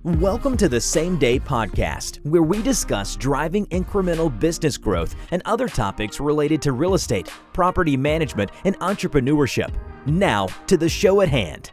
Welcome to the Same Day Podcast, where we discuss driving incremental business growth and other topics related to real estate, property management, and entrepreneurship. Now to the show at hand.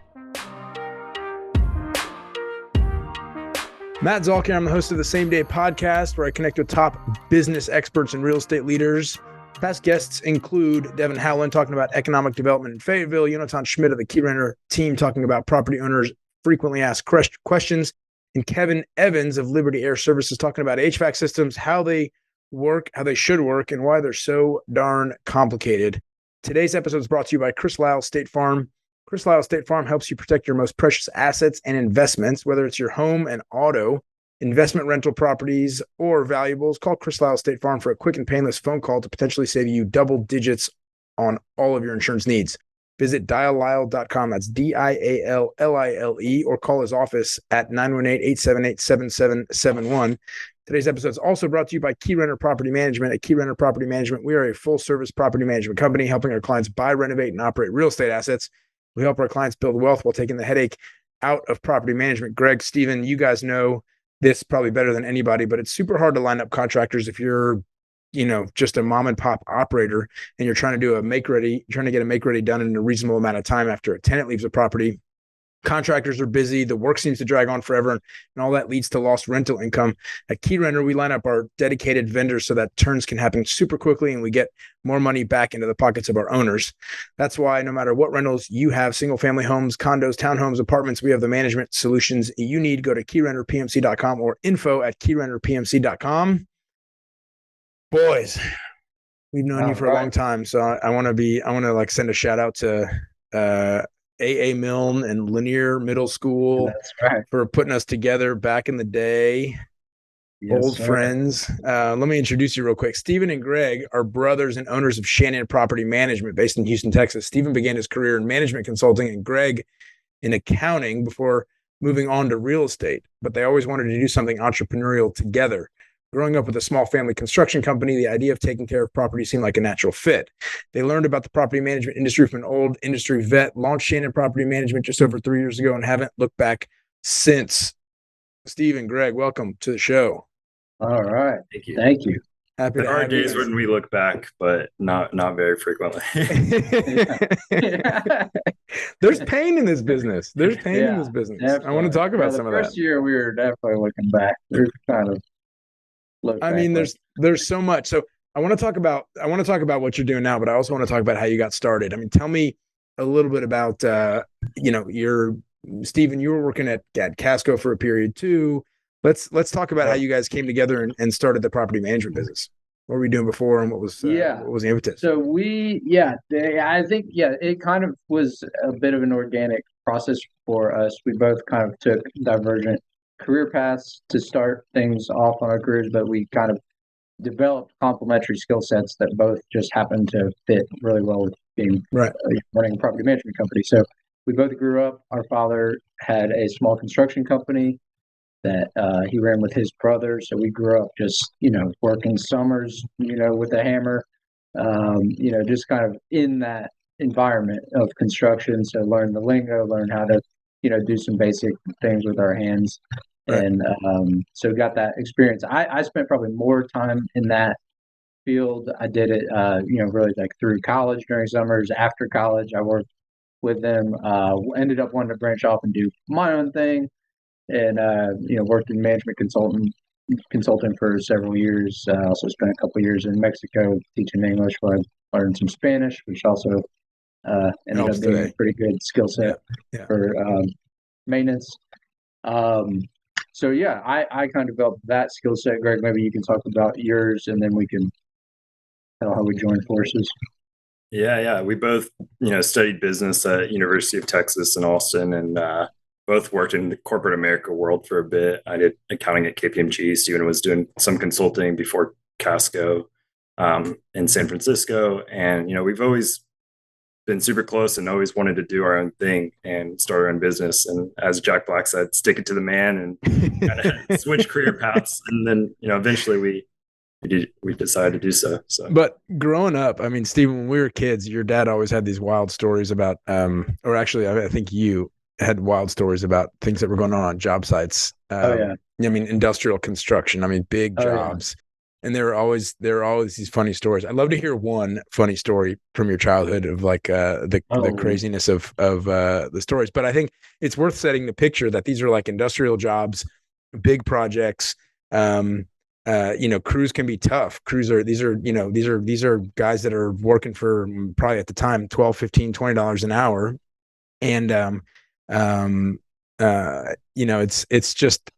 Matt Zalk here. I'm the host of the Same Day Podcast, where I connect with top business experts and real estate leaders. Past guests include Devin Howland talking about economic development in Fayetteville, Jonathan Schmidt of the Keyrenter team talking about property owners' frequently asked questions, and Kevin Evans of Liberty Air Services talking about HVAC systems, how they work, how they should work, and why they're so darn complicated. Today's episode is brought to you by Chris Lyle State Farm. Chris Lyle State Farm helps you protect your most precious assets and investments, whether it's your home and auto, investment rental properties, or valuables. Call Chris Lyle State Farm for a quick and painless phone call to potentially save you double digits on all of your insurance needs. Visit diallyle.com. That's DIALLILE, or call his office at 918-878-7771. Today's episode is also brought to you by Keyrenter Property Management. At Keyrenter Property Management, we are a full-service property management company helping our clients buy, renovate, and operate real estate assets. We help our clients build wealth while taking the headache out of property management. Greg, Steven, you guys know this probably better than anybody, but it's super hard to line up contractors if you're just a mom and pop operator and you're trying to get a make ready done in a reasonable amount of time after a tenant leaves a property. Contractors are busy. The work seems to drag on forever, and all that leads to lost rental income. At Keyrenter, we line up our dedicated vendors so that turns can happen super quickly and we get more money back into the pockets of our owners. That's why no matter what rentals you have, single family homes, condos, townhomes, apartments, we have the management solutions you need. Go to KeyrenterPMC.com or info@KeyrenterPMC.com. Boys, we've known you for a long time, so I want to send a shout out to AA Milne and Lanier Middle School for putting us together back in the day. Yes, old friends. Let me introduce you real quick. Steven and Greg are brothers and owners of Shannon Property Management based in Houston, Texas. Steven began his career in management consulting and Greg in accounting before moving on to real estate, but they always wanted to do something entrepreneurial together. Growing up with a small family construction company, the idea of taking care of property seemed like a natural fit. They learned about the property management industry from an old industry vet, launched Shannon Property Management just over 3 years ago, and haven't looked back since. Steve and Greg, welcome to the show. All right. Thank you. Happy there are days when we look back, but not very frequently. There's pain in this business. Definitely. I want to talk about some of that. First year, we were definitely looking back. We were kind of there's so much. So I want to talk about what you're doing now, but I also want to talk about how you got started. I mean, tell me a little bit about Steven, you were working at CASCO for a period too. Let's talk about how you guys came together and started the property management business. What were we doing before, and what was the impetus? So I think it kind of was a bit of an organic process for us. We both kind of took divergent career paths to start things off on our careers, but we kind of developed complementary skill sets that both just happened to fit really well with being running a property management company. So we both grew up. Our father had a small construction company that he ran with his brother. So we grew up just, working summers, with a hammer, just kind of in that environment of construction. So learn the lingo, learn how to, do some basic things with our hands. Right. And so got that experience. I spent probably more time in that field. I did it, really like through college during summers. After college, I worked with them, ended up wanting to branch off and do my own thing. And, worked in management consulting for several years. Also spent a couple of years in Mexico teaching English, where I learned some Spanish, which also ended up being a pretty good skill set for maintenance. I kind of developed that skill set. Greg, maybe you can talk about yours, and then we can tell how we joined forces. Yeah. We both, studied business at University of Texas in Austin, and both worked in the corporate America world for a bit. I did accounting at KPMG. Steven was doing some consulting before CASCO in San Francisco. And, we've always been super close and always wanted to do our own thing and start our own business. And as Jack Black said, stick it to the man and kind of switch career paths. And then, eventually we decided to do so. But growing up, I mean, Steven, when we were kids, your dad always had these wild stories about, or actually, I think you had wild stories about things that were going on job sites. I mean, industrial construction. I mean, big jobs. And there are always these funny stories. I'd love to hear one funny story from your childhood of like the craziness of the stories. But I think it's worth setting the picture that these are like industrial jobs, big projects. Crews can be tough. These are guys that are working for probably at the time $12, $15, $20 an hour. And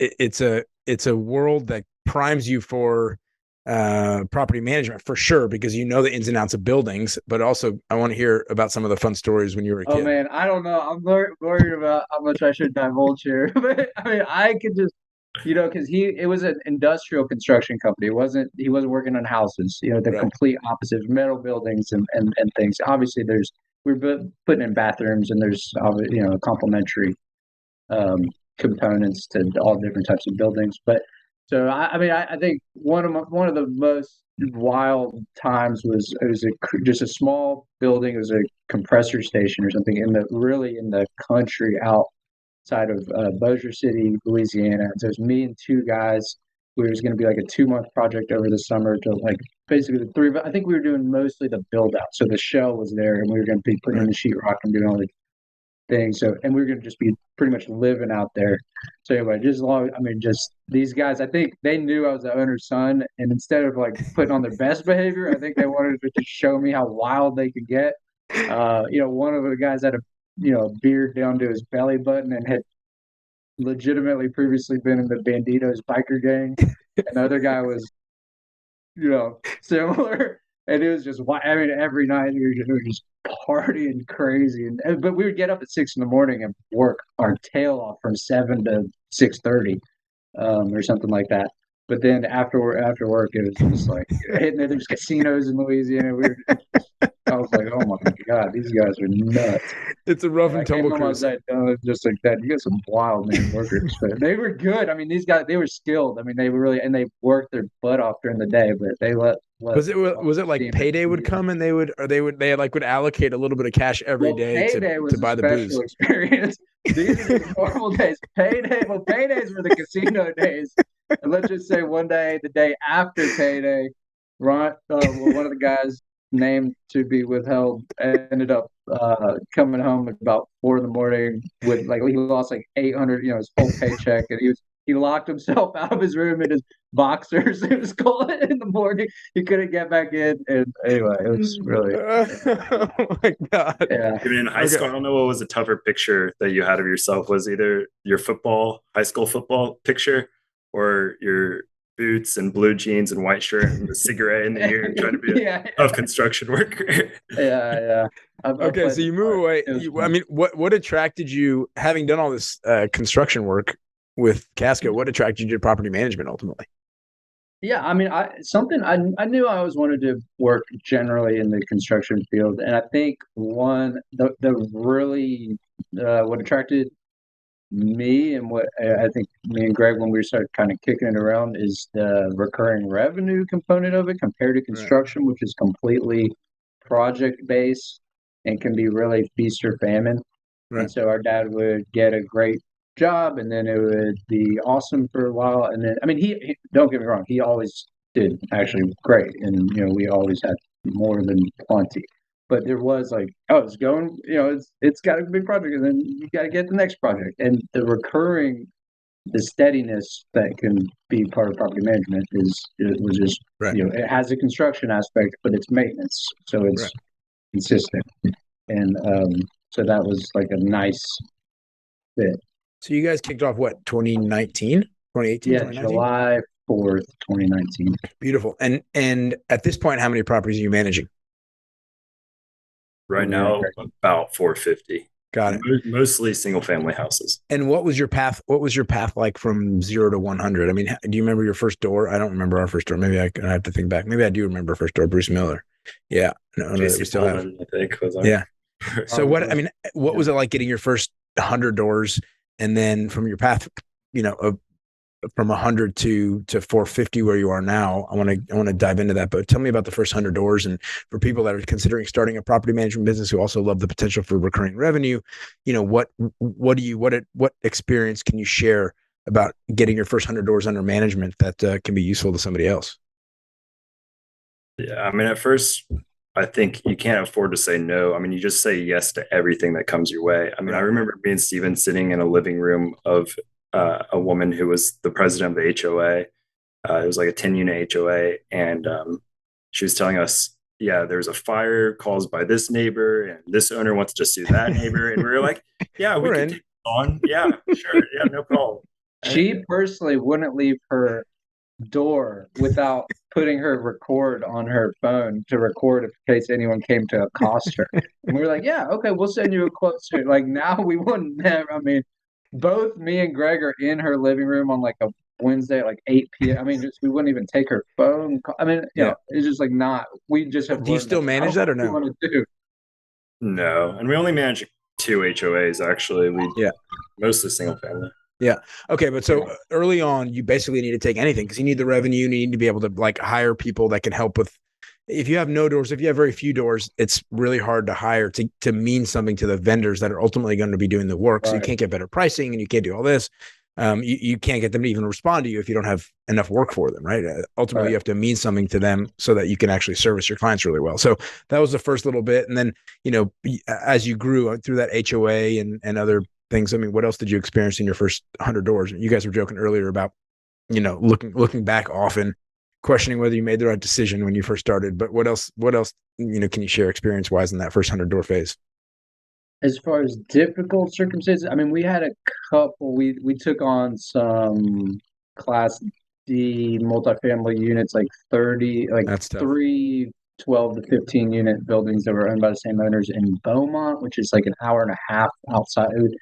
it's a world that primes you for property management for sure, because you know the ins and outs of buildings. But also, I want to hear about some of the fun stories when you were a kid. Oh man, I don't know. I'm worried about how much I should divulge here. But I mean, I could just, because it was an industrial construction company. He wasn't working on houses. The complete opposite, metal buildings and things. Obviously, we're putting in bathrooms, and there's complementary components to all different types of buildings. But so I think one of the most wild times was it was just a small building. It was a compressor station or something in the country outside of Bossier City, Louisiana. So it was me and two guys. It was going to be like a 2-month project over the summer to like basically the three. I think we were doing mostly the build out. So the shell was there, and we were going to be putting in the sheetrock and doing all the things. So, and we were going to just be pretty much living out there. So anyway, just these guys, I think they knew I was the owner's son, and instead of like putting on their best behavior, I think they wanted to just show me how wild they could get. One of the guys had a beard down to his belly button and had legitimately previously been in the Banditos biker gang. Another guy was, similar. And it was just, every night we were just partying crazy. But we would get up at 6 in the morning and work our tail off from 7 to 6:30, or something like that. But then after work, it was just like hitting. There's casinos in Louisiana. I was like, oh my God, these guys are nuts. It's a rough and tumble cruise. Just like that. You got some wild man workers, but they were good. I mean, these guys, they were skilled. I mean, they were really, and they worked their butt off during the day, but they let was it like payday would come and they would allocate a little bit of cash every day to buy the booze? Experience. These are the normal days. Paydays were the casino days. And let's just say one day, the day after payday, one of the guys named to be withheld ended up coming home at about 4 in the morning with he lost like 800, his full paycheck, and he locked himself out of his room in his boxers. It was cold in the morning. He couldn't get back in, and anyway, it was really. Oh my God! Yeah. Even in high school, I don't know what was a tougher picture that you had of yourself. Was either your high school football picture, or your boots and blue jeans and white shirt and the cigarette in the ear, trying to be a tough construction worker. Yeah. Okay, so you move away. What attracted you, having done all this construction work with CASCO? What attracted you to property management ultimately? Yeah, I knew I always wanted to work generally in the construction field, and I think what attracted me and what I think me and Greg, when we started kind of kicking it around, is the recurring revenue component of it compared to construction, which is completely project based and can be really feast or famine. Right. And so our dad would get a great job, and then it would be awesome for a while, and then he don't get me wrong, he always did actually great, and we always had more than plenty. But there was it's going, it's got a big project, and then you got to get the next project. And the steadiness that can be part of property management was just, it has a construction aspect, but it's maintenance. So it's consistent. And so that was like a nice fit. So you guys kicked off what, 2018? Yeah, July 4th, 2019. Beautiful. And at this point, how many properties are you managing? Right now, about 450. Got it. Mostly single family houses. And what was your path? What was your path like from 0 to 100? I mean, do you remember your first door? I don't remember our first door. Maybe I have to think back. Maybe I do remember first door, Bruce Miller. Yeah. No, we still have. I think was our. Yeah. So what was it like getting your first 100 doors, and then from your path, of from 100 to 450 where you are now. I want to dive into that, but tell me about the first 100 doors. And for people that are considering starting a property management business who also love the potential for recurring revenue, what experience can you share about getting your first 100 doors under management that can be useful to somebody else? Yeah, I mean, at first, I think you can't afford to say no. I mean, you just say yes to everything that comes your way. I mean, I remember me and Steven sitting in a living room of a woman who was the president of the HOA. It was like a 10-unit HOA. And she was telling us, yeah, there's a fire caused by this neighbor, and this owner wants to sue that neighbor. And we were like, yeah, we can take it on. Yeah, sure. Yeah, no problem. She personally wouldn't leave her door without putting her record on her phone to record in case anyone came to accost her. And we were like, yeah, okay, we'll send you a quote soon. Like now we wouldn't never. I mean, both me and Greg are in her living room on like a Wednesday at like 8 p.m. I mean, we wouldn't even take her phone call. I mean, it's just like not. We just have. Do you still manage that or no? Want to do. No, and we only manage 2 HOAs actually. Mostly single family. Yeah. Okay. But so early on, you basically need to take anything because you need the revenue. You need to be able to like hire people that can help with. If you have no doors, if you have very few doors, it's really hard to hire to mean something to the vendors that are ultimately going to be doing the work. Right. So you can't get better pricing and you can't do all this. You can't get them to even respond to you if you don't have enough work for them. Right. Ultimately, you have to mean something to them so that you can actually service your clients really well. So that was the first little bit. And then, as you grew through that HOA and other things. I mean, what else did you experience in your first 100 doors? You guys were joking earlier about, looking back often, questioning whether you made the right decision when you first started. But what else, can you share experience wise in that first 100 door phase? As far as difficult circumstances, I mean, we had a couple, we took on some Class D multifamily units, like 30, like that's tough. 3 12 to 15 unit buildings that were owned by the same owners in Beaumont, which is like an hour and a half outside. It was,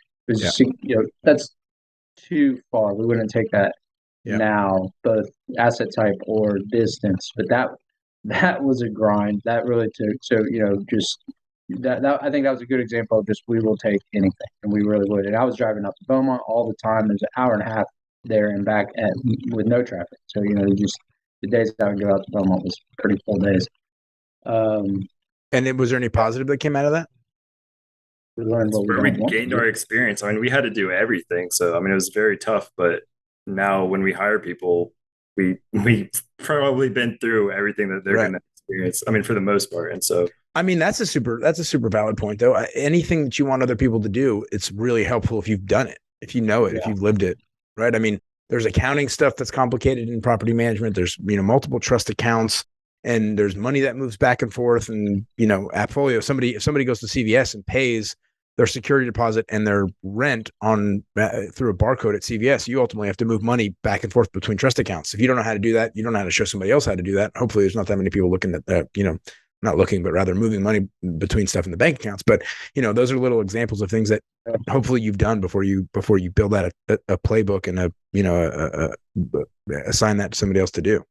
that's too far. We wouldn't take that now, both asset type or distance. But that was a grind. That really took. So just that I think that was a good example of just we will take anything, and we really would. And I was driving up to Beaumont all the time. There's an hour and a half there and back with no traffic. So just the days I would go out to Beaumont was pretty full days. And was there any positive that came out of that? We gained our experience. I mean, we had to do everything. So, I mean, it was very tough, but now when we hire people, we've probably been through everything that they're going to experience. I mean, for the most part. And so, I mean, that's a super valid point though. Anything that you want other people to do, it's really helpful if you've done it, if you know it, if you've lived it, right? I mean, there's accounting stuff that's complicated in property management. There's, multiple trust accounts. And there's money that moves back and forth. And, Appfolio, if somebody goes to CVS and pays their security deposit and their rent on through a barcode at CVS, you ultimately have to move money back and forth between trust accounts. If you don't know how to do that, you don't know how to show somebody else how to do that. Hopefully there's not that many people looking at that, not looking, but rather moving money between stuff in the bank accounts. But, those are little examples of things that hopefully you've done before you build out a playbook and assign that to somebody else to do.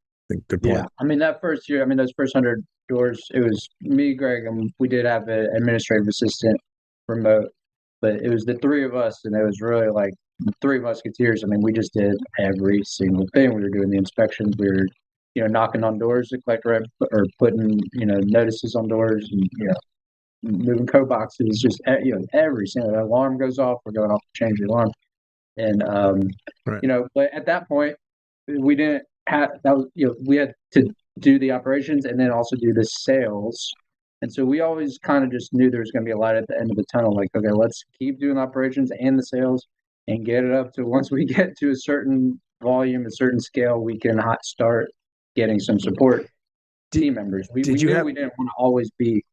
Good point. Yeah, I mean that first year, those first 100 doors, it was me, Greg, and we did have an administrative assistant remote, but it was the three of us, and it was really like the three musketeers. I mean, we just did every single thing. We were doing the inspections, we were, knocking on doors to collect rent, or putting, notices on doors, and moving code boxes. Just every single alarm goes off, we're going off to change the alarm, and but at that point, we didn't. We had to do the operations and then also do the sales. And so we always kind of just knew there was going to be a light at the end of the tunnel. Like, okay, let's keep doing operations and the sales and get it up to, once we get to a certain volume, a certain scale, we can start getting some support team members. We didn't want to always be,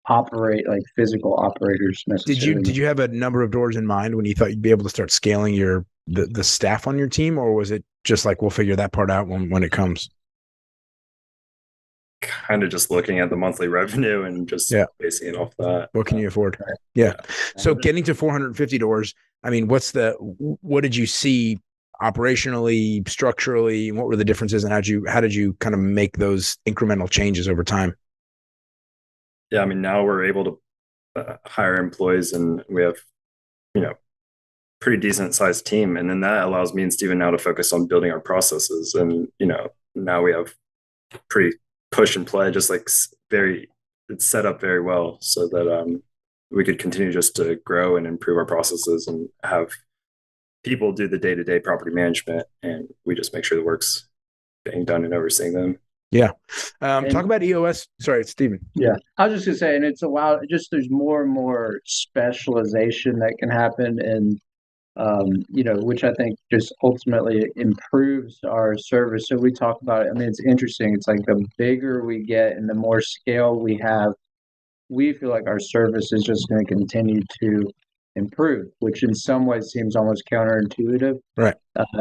operate like physical operators necessarily. Did you have a number of doors in mind when you thought you'd be able to start scaling the staff on your team, or was it just like, we'll figure that part out when it comes? Kind of just looking at the monthly revenue and just basing it off that. What can you afford? Yeah. So getting to 450 doors, I mean, what did you see operationally, structurally, and what were the differences, and how did you kind of make those incremental changes over time? Yeah. I mean, now we're able to hire employees, and we have, pretty decent sized team. And then that allows me and Steven now to focus on building our processes. And, now we have pretty push and play, just like it's set up very well so that we could continue just to grow and improve our processes and have people do the day-to-day property management. And we just make sure the work's getting done and overseeing them. Yeah. Talk about EOS. Sorry, it's Steven. Yeah. I was just going to say, and it's allowed, there's more and more specialization that can happen. And, which I think just ultimately improves our service. So we talk about it. I mean, it's interesting. It's like the bigger we get and the more scale we have, we feel like our service is just going to continue to improve, which in some ways seems almost counterintuitive. Right.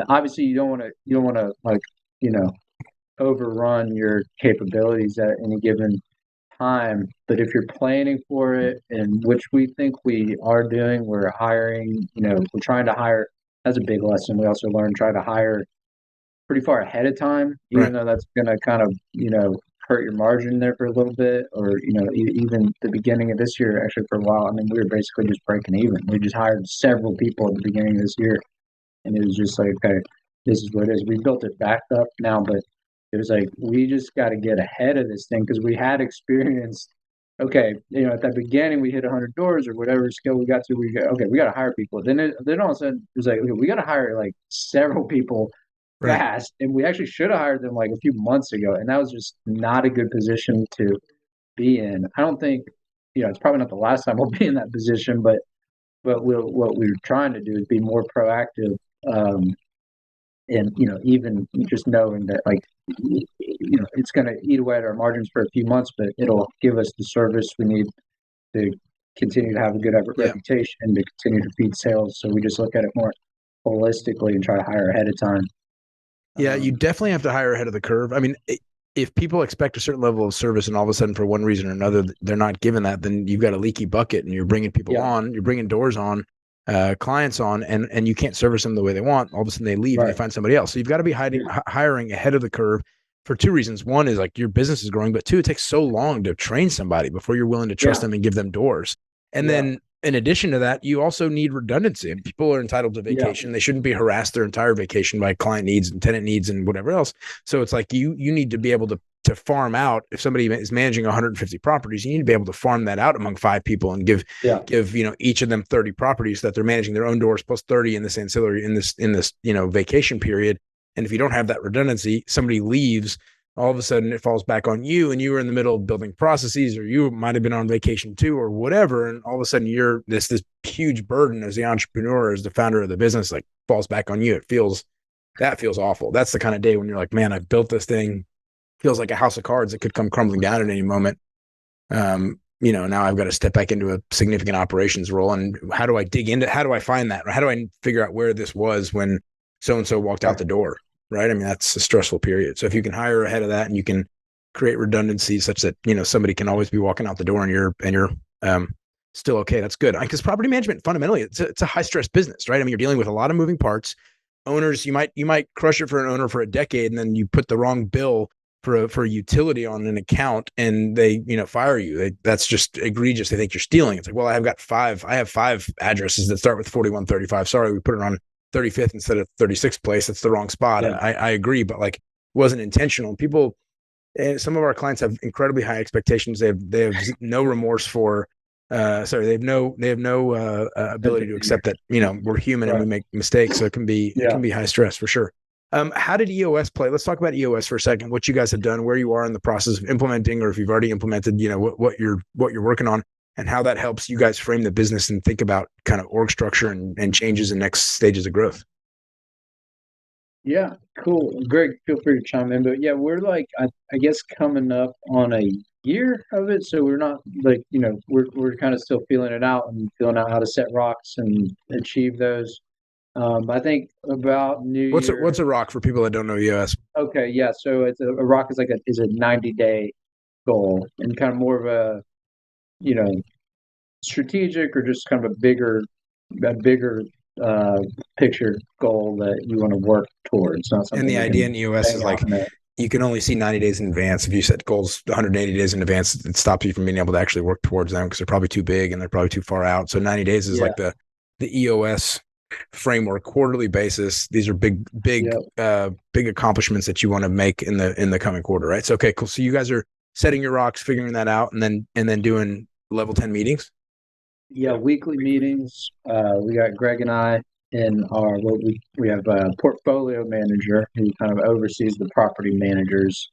Obviously, you don't want to overrun your capabilities at any given time. But if you're planning for it, and which we think we are doing, we're hiring. We're trying to hire. That's a big lesson. We also learned try to hire pretty far ahead of time, even though that's going to kind of hurt your margin there for a little bit, or even the beginning of this year, actually for a while. I mean, we were basically just breaking even. We just hired several people at the beginning of this year, and it was just like, okay, this is what it is. We built it back up now, but it was like we just got to get ahead of this thing because we had experienced. Okay, at the beginning we hit 100 doors or whatever scale we got to. We got to hire people. Then all of a sudden it was like, okay, we got to hire like several people fast, and we actually should have hired them like a few months ago, and that was just not a good position to be in. I don't think it's probably not the last time we'll be in that position, but what we're trying to do is be more proactive, and even just knowing that it's going to eat away at our margins for a few months, but it'll give us the service we need to continue to have a good reputation and to continue to feed sales. So we just look at it more holistically and try to hire ahead of time. Yeah, you definitely have to hire ahead of the curve. I mean, if people expect a certain level of service and all of a sudden for one reason or another, they're not given that, then you've got a leaky bucket and you're bringing people on, you're bringing doors on, clients on, and you can't service them the way they want. All of a sudden they leave and they find somebody else. So you've got to be hiring ahead of the curve for two reasons. One is like your business is growing, but two, it takes so long to train somebody before you're willing to trust them and give them doors. And then in addition to that, you also need redundancy. And people are entitled to vacation. They shouldn't be harassed their entire vacation by client needs and tenant needs and whatever else. So it's like you need to be able to farm out. If somebody is managing 150 properties, you need to be able to farm that out among 5 people and give each of them 30 properties that they're managing their own doors plus 30 in this ancillary in this vacation period. And if you don't have that redundancy, somebody leaves, all of a sudden it falls back on you, and you were in the middle of building processes, or you might have been on vacation too, or whatever. And all of a sudden you're this huge burden as the entrepreneur, as the founder of the business, like falls back on you. That feels awful. That's the kind of day when you're like, man, I've built this thing. Feels like a house of cards that could come crumbling down at any moment. Now I've got to step back into a significant operations role. And how do I find that? Or how do I figure out where this was when so-and-so walked out the door? Right. I mean, that's a stressful period. So if you can hire ahead of that and you can create redundancy such that, somebody can always be walking out the door and you're still okay, that's good. Because property management, fundamentally, it's a high stress business, right? I mean, you're dealing with a lot of moving parts. Owners, you might crush it for an owner for a decade, and then you put the wrong bill for a utility on an account and they, fire you. That's just egregious. They think you're stealing. It's like, well, I have 5 addresses that start with 4135. Sorry, we put it on 35th instead of 36th place. That's the wrong spot. Yeah. I agree, but like it wasn't intentional. People, some of our clients have incredibly high expectations. They have no remorse for, they have no ability to accept that, we're human and we make mistakes. So it can be high stress for sure. How did EOS play? Let's talk about EOS for a second, what you guys have done, where you are in the process of implementing, or if you've already implemented, what you're working on, and how that helps you guys frame the business and think about kind of org structure and changes and next stages of growth. Yeah, cool. Greg, feel free to chime in. But yeah, we're like, I guess coming up on a year of it. So we're not like, we're kind of still feeling it out and feeling out how to set rocks and achieve those. I think about New Year. What's a rock for people that don't know EOS? Okay, yeah. So it's a rock is a 90-day goal, and kind of more of a strategic or just kind of a bigger picture goal that you want to work towards. Not something. And the idea in EOS is like you can only see 90 days in advance. If you set goals 180 days in advance, it stops you from being able to actually work towards them because they're probably too big and they're probably too far out. So 90 days is like the EOS framework, quarterly basis. These are big accomplishments that you want to make in the coming quarter, right? So, okay, cool. So you guys are setting your rocks, figuring that out, and then doing level 10 meetings. Yeah, weekly meetings. We got Greg and I in our we have a portfolio manager who kind of oversees the property managers,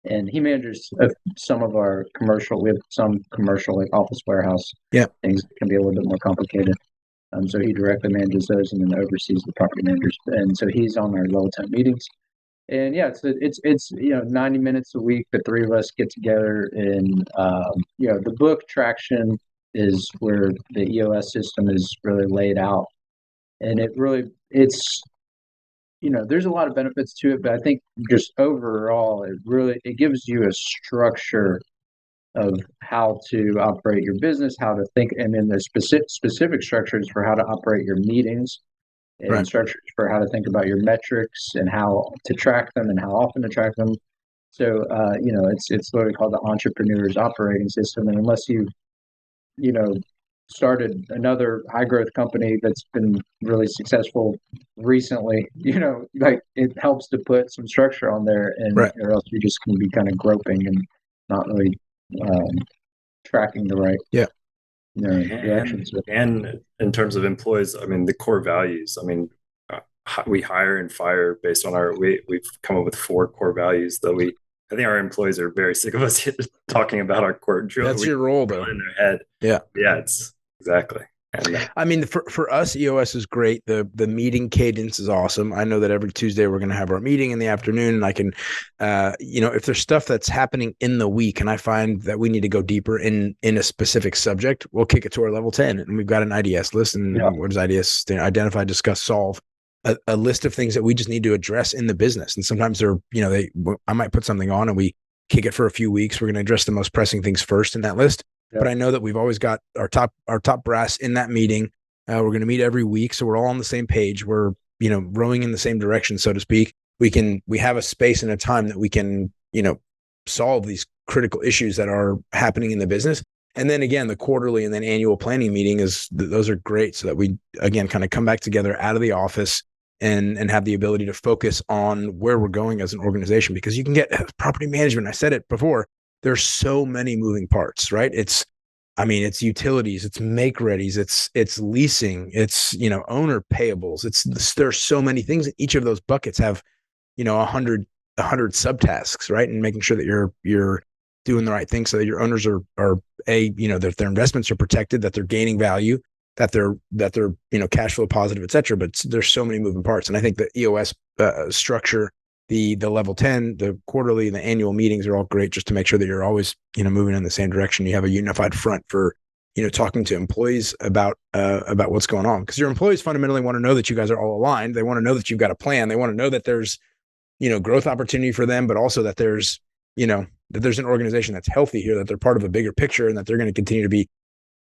and he manages some of our commercial. We have some commercial like office warehouse things that can be a little bit more complicated. So he directly manages those and then oversees the property managers. And so he's on our level 10 meetings. And yeah, it's 90 minutes a week. The three of us get together, and the book Traction is where the EOS system is really laid out, and it's there's a lot of benefits to it, but I think just overall it gives you a structure of how to operate your business, how to think, and then there's specific structures for how to operate your meetings, and structures for how to think about your metrics and how to track them and how often to track them. So it's literally called the entrepreneur's operating system, and unless you started another high growth company that's been really successful recently, like it helps to put some structure on there, and or else you're just going to be kind of groping and not really tracking the right directions. And in terms of employees, I mean, the core values, I mean, we hire and fire based on we've come up with 4 core values that I think our employees are very sick of us talking about our core drill. That's your role though. In their head. Yeah, it's exactly. And I mean, for us, EOS is great. The meeting cadence is awesome. I know that every Tuesday we're going to have our meeting in the afternoon, and I can, if there's stuff that's happening in the week and I find that we need to go deeper in a specific subject, we'll kick it to our level 10, and we've got an IDS list. And what does IDS stand? Identify, discuss, solve. A list of things that we just need to address in the business. And sometimes I might put something on and we kick it for a few weeks. We're going to address the most pressing things first in that list. But I know that we've always got our top brass in that meeting. We're going to meet every week, so we're all on the same page. We're rowing in the same direction, so to speak. We have a space and a time that we can solve these critical issues that are happening in the business. And then again, the quarterly and then annual planning meeting those are great, so that we again kind of come back together out of the office and have the ability to focus on where we're going as an organization, because you can get property management. I said it before. There's so many moving parts, right? It's utilities, it's make readies, it's leasing, it's, owner payables. There's so many things. Each of those buckets have, 100 subtasks, right? And making sure that you're doing the right thing so that your owners are that their investments are protected, that they're gaining value, that they're cash flow positive, et cetera. But there's so many moving parts. And I think the EOS structure, the level 10, the quarterly and the annual meetings are all great, just to make sure that you're always, moving in the same direction. You have a unified front for, talking to employees about what's going on, because your employees fundamentally want to know that you guys are all aligned. They want to know that you've got a plan. They want to know that there's, growth opportunity for them, but also that there's, that there's an organization that's healthy here, that they're part of a bigger picture, and that they're going to continue to be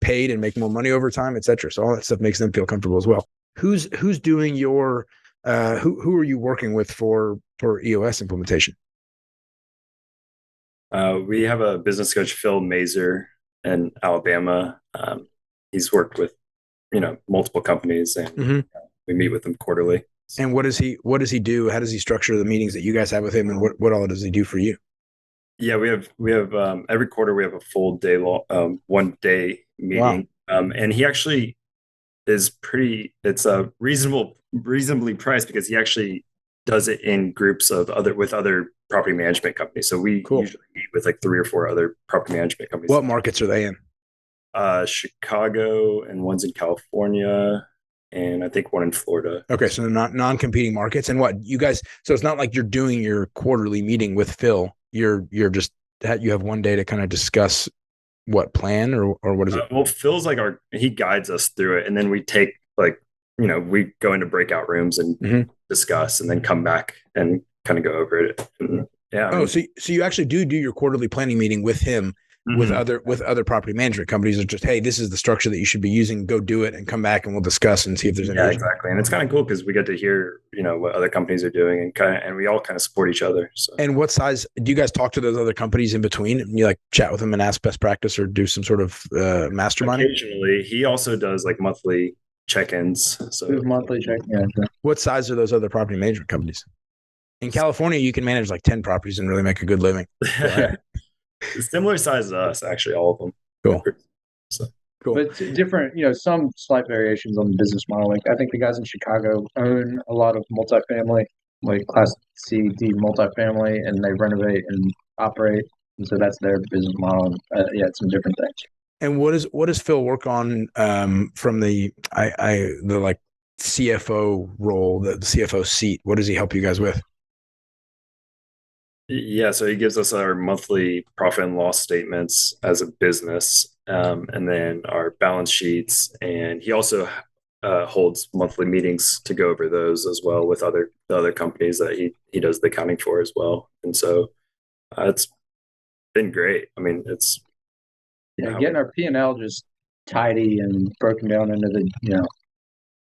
paid and make more money over time, et cetera. So all that stuff makes them feel comfortable as well. Who's doing your, who are you working with for EOS implementation? We have a business coach, Phil Mazer, in Alabama. He's worked with, multiple companies, and we meet with him quarterly. And what does he do? How does he structure the meetings that you guys have with him, and what all does he do for you? Yeah, we have every quarter we have a full day long, 1 day meeting. Wow. And he actually is it's a reasonably priced, because he actually does it in groups with other property management companies. So we usually meet with like 3 or 4 other property management companies. What markets are they in? Chicago, and one's in California, and I think one in Florida. Okay, so they're not non-competing markets. And what you guys? So it's not like you're doing your quarterly meeting with Phil. You're just you have 1 day to kind of discuss what plan or what is it? Well, Phil's like he guides us through it, and then we take we go into breakout rooms and discuss, and then come back and kind of go over it. And, so you actually do your quarterly planning meeting with him, with other property management companies. It's just, hey, this is the structure that you should be using. Go do it and come back, and we'll discuss and see if there's any. Yeah, exactly. And it's kind of cool because we get to hear, what other companies are doing, and we all kind of support each other. So. And what size do you guys talk to those other companies in between? And you chat with them and ask best practice, or do some sort of mastermind? Occasionally, he also does monthly check-ins. So We have monthly check. Yeah. What size are those other property management companies? In California, you can manage like 10 properties and really make a good living. similar size to us, actually, all of them. Cool. So Cool. But different, some slight variations on the business model. Like I think the guys in Chicago own a lot of multifamily, like Class C, D multifamily, and they renovate and operate. And so that's their business model. It's some different things. And what does Phil work on from the like CFO role, the CFO seat? What does he help you guys with? Yeah, so he gives us our monthly profit and loss statements as a business, and then our balance sheets. And he also holds monthly meetings to go over those as well with the other companies that he does the accounting for as well. And so it's been great. I mean, it's getting our P&L just tidy and broken down into the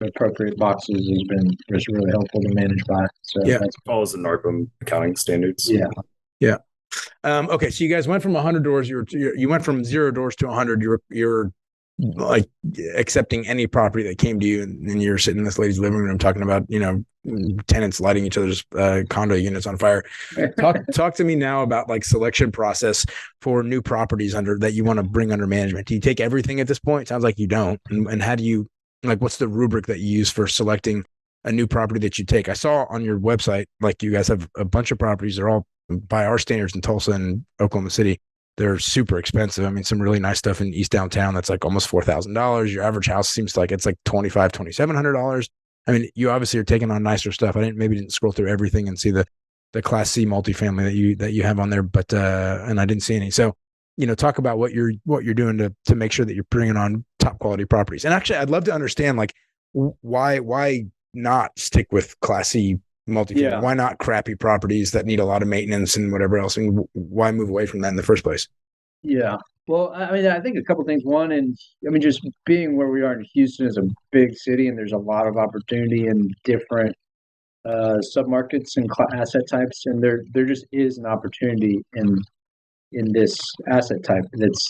appropriate boxes has been just really helpful to manage by. So that follows the NARPM accounting standards. Yeah. Okay, so you guys went from 100 doors. You went from 0 doors to 100. You're like accepting any property that came to you, and you're sitting in this lady's living room talking about tenants lighting each other's condo units on fire. Talk to me now about like selection process for new properties that you want to bring under management. Do you take everything at this point? It sounds like you don't. And how do you what's the rubric that you use for selecting a new property that you take? I saw on your website, like you guys have a bunch of properties. They're all by our standards in Tulsa and Oklahoma City. They're super expensive. I mean, some really nice stuff in East Downtown that's like almost $4,000. Your average house seems like it's like $2,700. I mean, you obviously are taking on nicer stuff. I didn't scroll through everything and see the Class C multifamily that you have on there, but and I didn't see any. So, talk about what you're doing to make sure that you're bringing on top quality properties. And actually, I'd love to understand like why not stick with Class C multifamily? Yeah. Why not crappy properties that need a lot of maintenance and whatever else? And why move away from that in the first place? Yeah. Well, I mean, I think a couple of things. One, just being where we are in Houston is a big city, and there's a lot of opportunity in different submarkets and asset types, and there just is an opportunity in this asset type. There's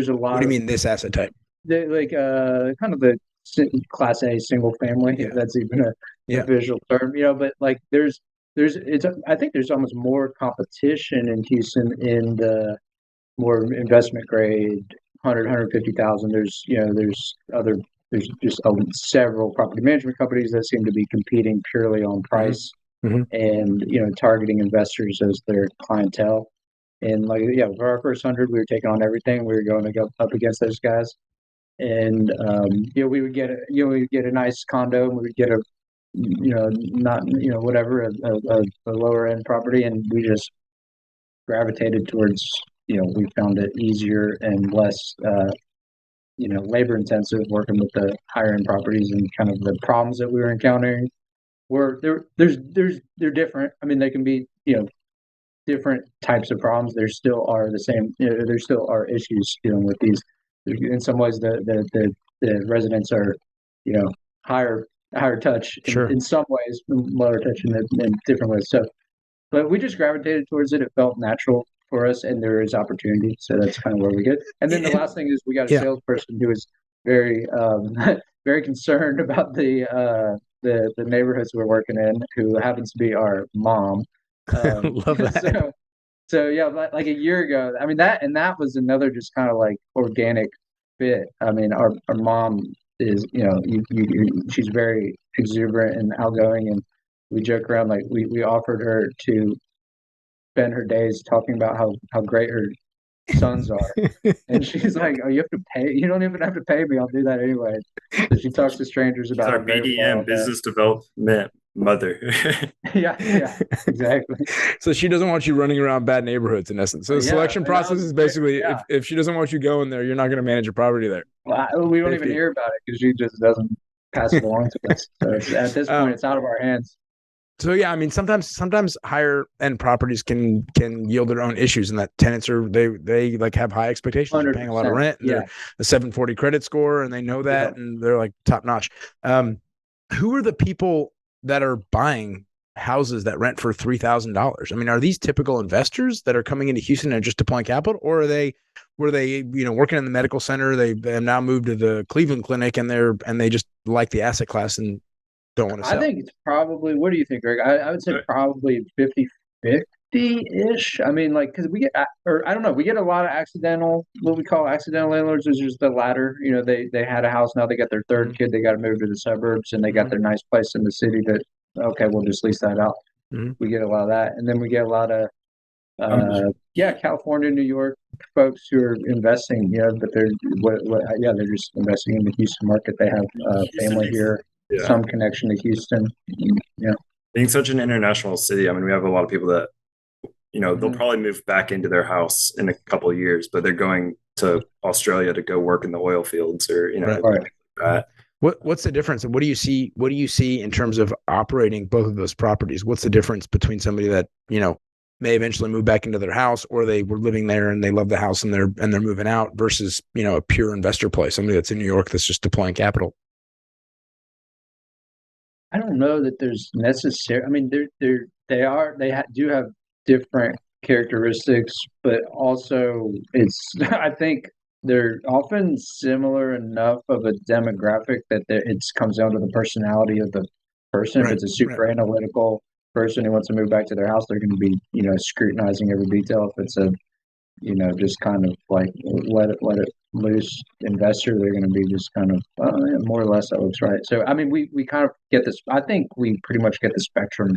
a lot. What do you mean this asset type? Kind of the Class A single family. Yeah. If that's even a visual term, but like I think there's almost more competition in Houston in the more investment grade 150,000. There's just several property management companies that seem to be competing purely on price. Mm-hmm. And targeting investors as their clientele. And for our first 100, we were taking on everything. We were going to go up against those guys. And we would get a nice condo, and we would get a lower end property, and we just gravitated towards we found it easier and less labor intensive working with the higher end properties, and kind of the problems that we were encountering were they're different. I mean, they can be different types of problems. There still are the same. There still are issues dealing with these. In some ways, the residents are higher touch. Sure. In some ways, lower touch in different ways. So, but we just gravitated towards it. It felt natural for us, and there is opportunity. So that's kind of where we get. And then the last thing is we got a salesperson who is very very concerned about the neighborhoods we're working in, who happens to be our mom. Love that. So like a year ago, I mean that was another just kind of like organic fit. I mean, our mom is she's very exuberant and outgoing, and we joke around like we offered her to spend her days talking about how great her sons are, and she's like, "Oh, you have to pay? You don't even have to pay me. I'll do that anyway." So she talks to strangers about our BDM, business development mother. yeah, exactly. So she doesn't want you running around bad neighborhoods, in essence. So the selection process is basically if she doesn't want you going there, you're not going to manage a property there. Well, we don't even hear about it because she just doesn't pass it along to us. So at this point, it's out of our hands. So I mean, sometimes higher end properties can yield their own issues, and that tenants they like have high expectations. They're paying a lot of rent. And they're a 740 credit score, and they know that, and they're like top notch. Who are the people that are buying houses that rent for $3,000? I mean, are these typical investors that are coming into Houston and just deploying capital, or are they were they, working in the medical center? They have now moved to the Cleveland Clinic, and they just like the asset class and don't want to sell. I think it's probably, what do you think, Greg? I would say probably 50-50-ish. I mean, like, because we get, or I don't know, we get a lot of what we call accidental landlords. Is just the latter. They had a house, now they got their third kid, they got to move to the suburbs, and they got their nice place in the city that, okay, we'll just lease that out. We get a lot of that. And then we get a lot of, California, New York folks who are investing, but they're they're just investing in the Houston market. They have family here, some connection to Houston. Being such an international city, I mean, we have a lot of people that, they'll probably move back into their house in a couple of years, but they're going to Australia to go work in the oil fields or, like that. What's the difference? And what do you see in terms of operating both of those properties? What's the difference between somebody that, may eventually move back into their house, or they were living there and they love the house and they're moving out, versus, a pure investor play, somebody that's in New York that's just deploying capital? I don't know that there's necessary. I mean, they do have different characteristics, but also I think they're often similar enough of a demographic that it comes down to the personality of the person. If it's a super analytical person who wants to move back to their house, they're going to be, scrutinizing every detail. If it's a, just kind of like let it loose investor, they're going to be just kind of more or less that looks right. So I mean, we kind of get this. I think we pretty much get the spectrum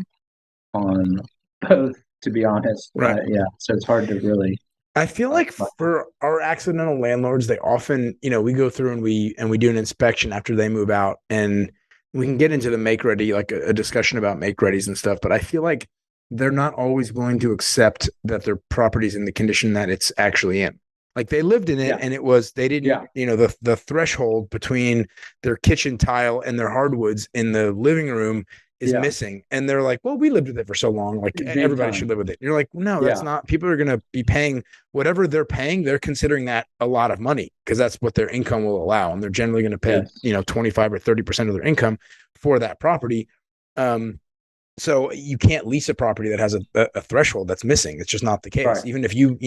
on both, to be honest. Right. So it's hard to really. I feel like for our accidental landlords, they often, we go through and we do an inspection after they move out, and we can get into the make ready, like a discussion about make readies and stuff. But I feel like they're not always willing to accept that their property's in the condition that it's actually in. Like, they lived in it, and they didn't, the threshold between their kitchen tile and their hardwoods in the living room is missing. And they're like, well, we lived with it for so long, like everybody should live with it. And you're like, no, that's not. People are going to be paying whatever they're paying. They're considering that a lot of money because that's what their income will allow. And they're generally going to pay, 25 or 30% of their income for that property. So you can't lease a property that has a threshold that's missing. It's just not the case. Right. Even if you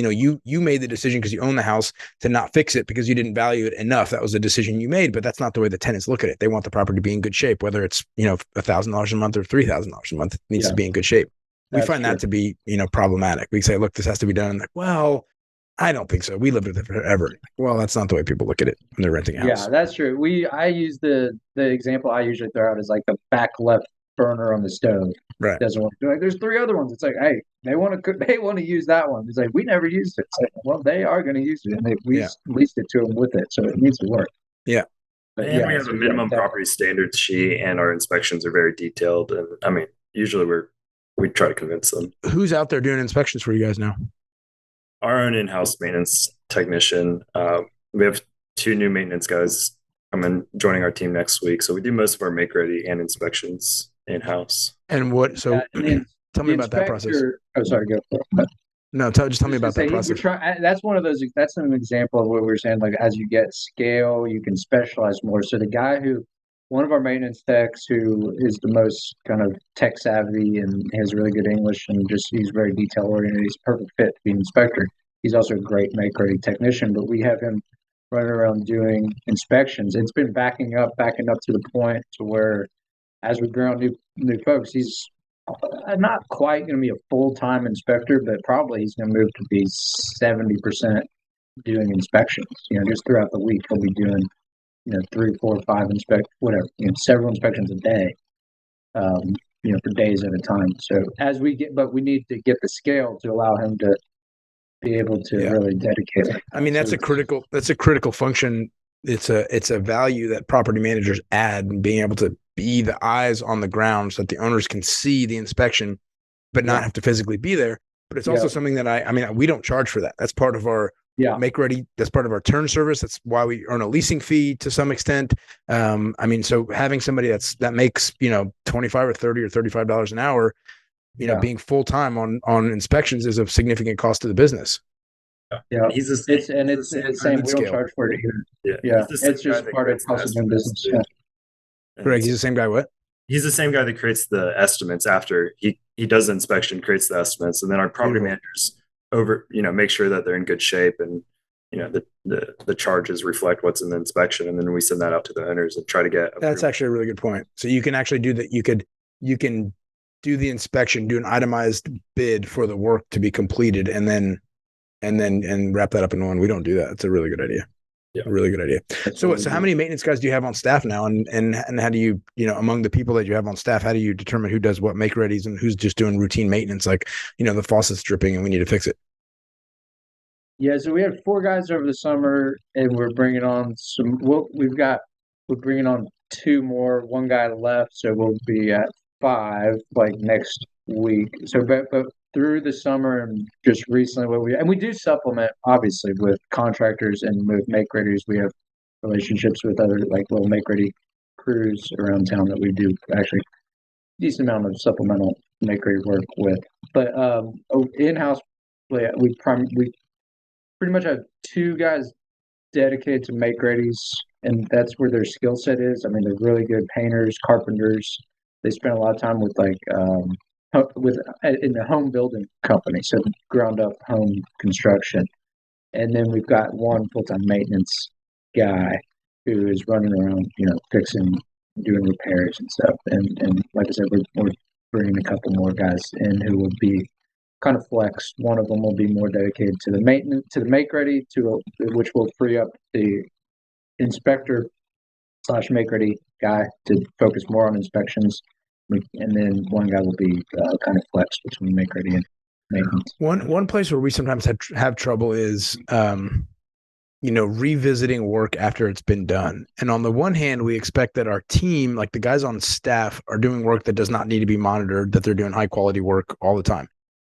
made the decision because you own the house to not fix it because you didn't value it enough, that was a decision you made, but that's not the way the tenants look at it. They want the property to be in good shape, whether it's, $1,000 a month or $3,000 a month, it needs to be in good shape. We find that to be, problematic. We say, look, this has to be done. And like, well, I don't think so. We lived with it forever. Well, that's not the way people look at it when they're renting a house. Yeah, that's true. I use the example I usually throw out is like the back left burner on the stove. Right. Doesn't want to do it. There's 3 other ones. It's like, hey, they want to use that one. It's like, we never used it. It's like, well, they are going to use it, and we leased it to them with it, so it needs to work. Yeah. But we have a minimum property standards sheet, and our inspections are very detailed. And I mean, usually we try to convince them. Who's out there doing inspections for you guys now? Our own in-house maintenance technician. We have 2 new maintenance guys joining our team next week. So we do most of our make ready and inspections in-house. And what? So tell me about that process. Oh, sorry. Go for it. No, just tell me about that process. That's one of those. That's an example of what we were saying. Like, as you get scale, you can specialize more. So one of our maintenance techs, who is the most kind of tech savvy and has really good English and he's very detail oriented. He's a perfect fit to be an inspector. He's also a great make ready technician, but we have him running around doing inspections. It's been backing up to the point to where, as we bring on new folks, he's not quite going to be a full-time inspector, but probably he's going to move to be 70% doing inspections. Just throughout the week, he'll be doing 3, 4, 5 several inspections a day, for days at a time. So but we need to get the scale to allow him to be able to really dedicate it. I mean, that's a critical function. It's a value that property managers add, and being able to be the eyes on the ground so that the owners can see the inspection, but not have to physically be there. But it's also something that we don't charge for that. That's part of our make ready. That's part of our turn service. That's why we earn a leasing fee to some extent. So having somebody that makes, 25 or 30 or $35 an hour, being full-time on inspections is a significant cost to the business. Yeah, it's the same. We don't charge for it either. Yeah, it's just part of cost of doing business. Yeah. Greg, he's the same guy. What? He's the same guy that creates the estimates after he does the inspection, creates the estimates, and then our property managers make sure that they're in good shape and the charges reflect what's in the inspection, and then we send that out to the owners and try to get That's approval. actually a really good point. So you can actually do that. You can do the inspection, do an itemized bid for the work to be completed, and wrap that up in one. We don't do that. It's a really good idea. Yeah. A really good idea. So how many maintenance guys do you have on staff now? And how do you, among the people that you have on staff, how do you determine who does what make readies and who's just doing routine maintenance? Like, the faucet's dripping and we need to fix it. Yeah. So we had 4 guys over the summer, and we're bringing on we're bringing on 2 more. 1 guy left. So we'll be at 5 like next week. So, but through the summer and just recently, we do supplement obviously with contractors and with make readies. We have relationships with other like little make ready crews around town that we do actually decent amount of supplemental make ready work with. But in house, we pretty much have 2 guys dedicated to make readies, and that's where their skill set is. I mean, they're really good painters, carpenters. They spend a lot of time with in the home building company, so ground up home construction. And then we've got 1 full-time maintenance guy who is running around, fixing, doing repairs and stuff. And like I said, we're bringing a couple more guys in who will be kind of flex. One of them will be more dedicated to the maintenance, to the make ready, which will free up the inspector / make ready guy to focus more on inspections. And then 1 guy will be kind of flex between make ready and maintenance. One place where we sometimes have trouble is, revisiting work after it's been done. And on the one hand, we expect that our team, like the guys on staff, are doing work that does not need to be monitored, that they're doing high quality work all the time.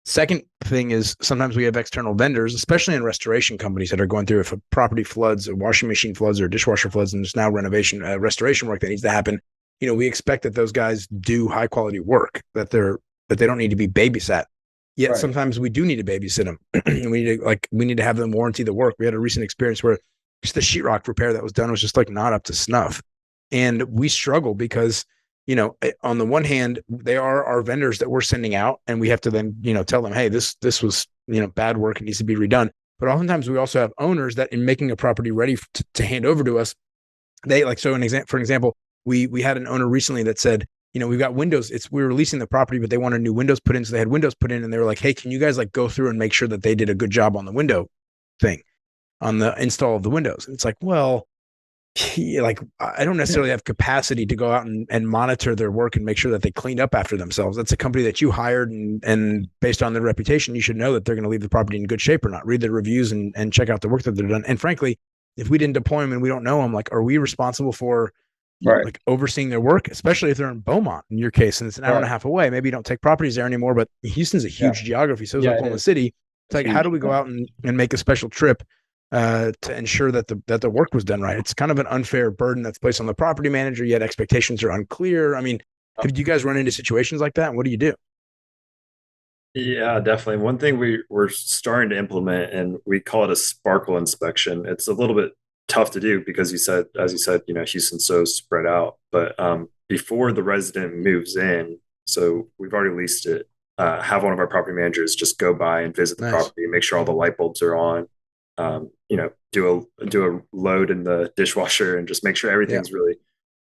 Second thing is sometimes we have external vendors, especially in restoration companies that are going through, if a property floods, a washing machine floods, or a dishwasher floods, and there's now restoration work that needs to happen. We expect that those guys do high quality work, that they don't need to be babysat. Yet Right. Sometimes we do need to babysit them. we need to have them warranty the work. We had a recent experience where just the sheetrock repair that was done was just like not up to snuff. And we struggle because, on the one hand, they are our vendors that we're sending out, and we have to then, tell them, hey, this was, bad work. It needs to be redone. But oftentimes we also have owners that in making a property ready to hand over to us, they for an example, we had an owner recently that said, we've got windows. We were leasing the property, but they wanted new windows put in. So they had windows put in, and they were like, hey, can you guys go through and make sure that they did a good job on the window thing, on the install of the windows? And it's like, well, I don't necessarily have capacity to go out and monitor their work and make sure that they cleaned up after themselves. That's a company that you hired, and based on their reputation, you should know that they're going to leave the property in good shape or not. Read the reviews and check out the work that they've done. And frankly, if we didn't deploy them and we don't know them, are we responsible for overseeing their work, especially if they're in Beaumont in your case, and it's an hour and a half away? Maybe you don't take properties there anymore, but Houston's a huge geography. So is Oklahoma City. It's like, how do we go out and make a special trip to ensure that the work was done right? It's kind of an unfair burden that's placed on the property manager, yet expectations are unclear. I mean, have you guys run into situations like that? And what do you do? Yeah, definitely. One thing we're starting to implement, and we call it a sparkle inspection. It's a little bit tough to do because as you said, Houston's so spread out. But before the resident moves in, so we've already leased it, have one of our property managers just go by and visit the property and make sure all the light bulbs are on. Do a load in the dishwasher and just make sure everything's really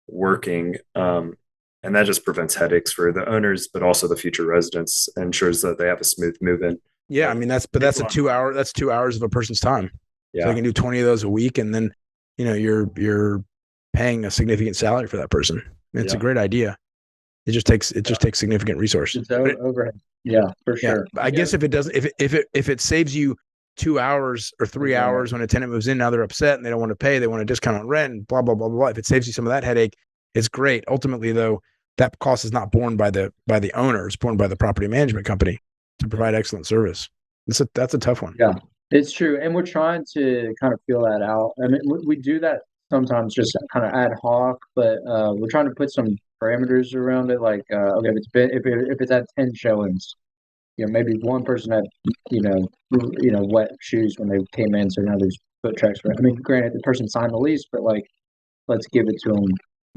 working. And that just prevents headaches for the owners, but also the future residents, ensures that they have a smooth move in. Yeah. I mean, that's 2 hours of a person's time. Yeah. So they can do 20 of those a week. And then, you're paying a significant salary for that person. It's a great idea. It just takes significant resources. It's overhead. Yeah, for sure. I guess if it doesn't, if it saves you 2 hours or 3 hours when a tenant moves in, now they're upset and they don't want to pay, they want a discount on rent and blah, blah, blah, blah. If it saves you some of that headache, it's great. Ultimately though, that cost is not borne by the owner, it's borne by the property management company to provide excellent service. That's a tough one. Yeah, it's true. And we're trying to kind of feel that out. I mean, we do that sometimes just kind of ad hoc, but we're trying to put some parameters around it. Like, okay, if it's at 10 showings, maybe one person had, wet shoes when they came in. So now there's foot tracks. I mean, granted, the person signed the lease, but let's give it to them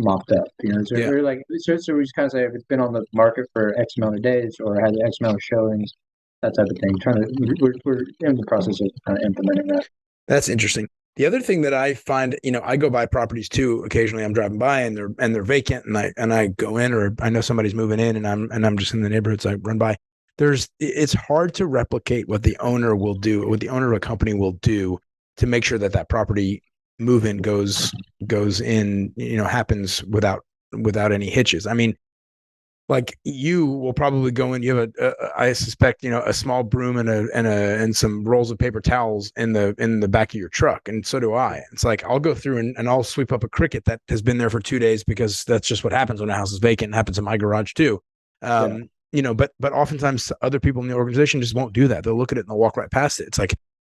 mopped up, So we're so we just kind of say if it's been on the market for X amount of days or has X amount of showings, that type of thing. We're in the process of kind of implementing that. That's interesting. The other thing that I find, I go by properties too. Occasionally I'm driving by and they're vacant and I go in, or I know somebody's moving in and I'm just in the neighborhood. So I run by. It's hard to replicate what the owner will do, what the owner of a company will do to make sure that property move-in goes in, happens without any hitches. I mean, like you will probably go in. You have I suspect, a small broom and some rolls of paper towels in the back of your truck, and so do I. It's like I'll go through and I'll sweep up a cricket that has been there for 2 days, because that's just what happens when a house is vacant. It happens in my garage too. But oftentimes other people in the organization just won't do that. They'll look at it and they'll walk right past it. It's like,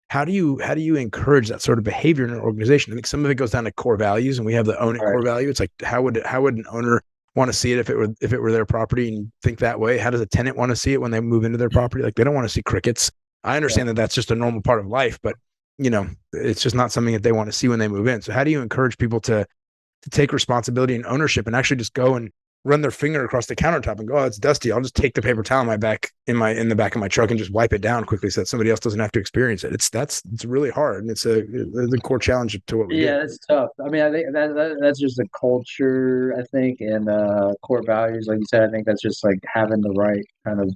how do you encourage that sort of behavior in an organization? I think some of it goes down to core values, and we have the own it core value. It's like, how would an owner want to see it if it were their property and think that way? How does a tenant want to see it when they move into their property? Like, they don't want to see crickets. I understand that that's just a normal part of life, but it's just not something that they want to see when they move in. So how do you encourage people to take responsibility and ownership and actually just go and run their finger across the countertop and go, oh, it's dusty. I'll just take the paper towel in the back of my truck and just wipe it down quickly so that somebody else doesn't have to experience it. It's really hard, and it's the core challenge to what we do. Yeah, it's tough. I mean, I think that's just a culture, I think, and core values. Like you said, I think that's just like having the right kind of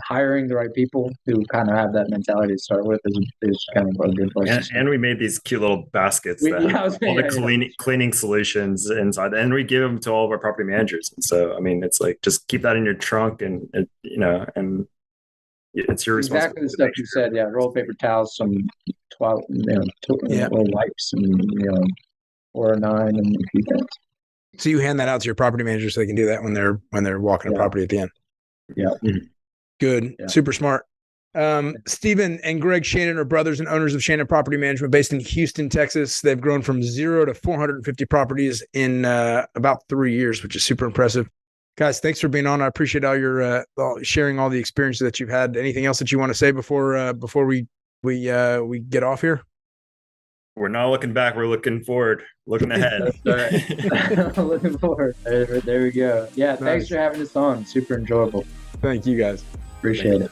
hiring the right people who kind of have that mentality to start with is kind of a good place. And we made these cute little baskets that have all the cleaning solutions inside, and we give them to all of our property managers. And so, I mean, it's like, just keep that in your trunk, and and it's your responsibility. Exactly the stuff you said. Yeah, roll paper towels, some little wipes, and or a 9 and a few things. So you hand that out to your property manager so they can do that when they're walking a property at the end. Yeah. Mm-hmm. Good. Yeah. Super smart. Stephen and Greg Shannon are brothers and owners of Shannon Property Management, based in Houston, Texas. They've grown from 0 to 450 properties in about 3 years, which is super impressive. Guys, thanks for being on. I appreciate all your sharing all the experiences that you've had. Anything else that you want to say before we get off here? We're not looking back. We're looking forward, looking ahead. That's right. Looking forward. There we go. Yeah, nice. Thanks for having us on. Super enjoyable. Thank you, guys. Appreciate it.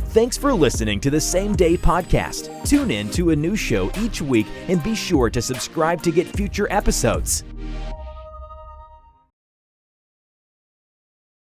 Thanks for listening to the Same Day Podcast. Tune in to a new show each week and be sure to subscribe to get future episodes.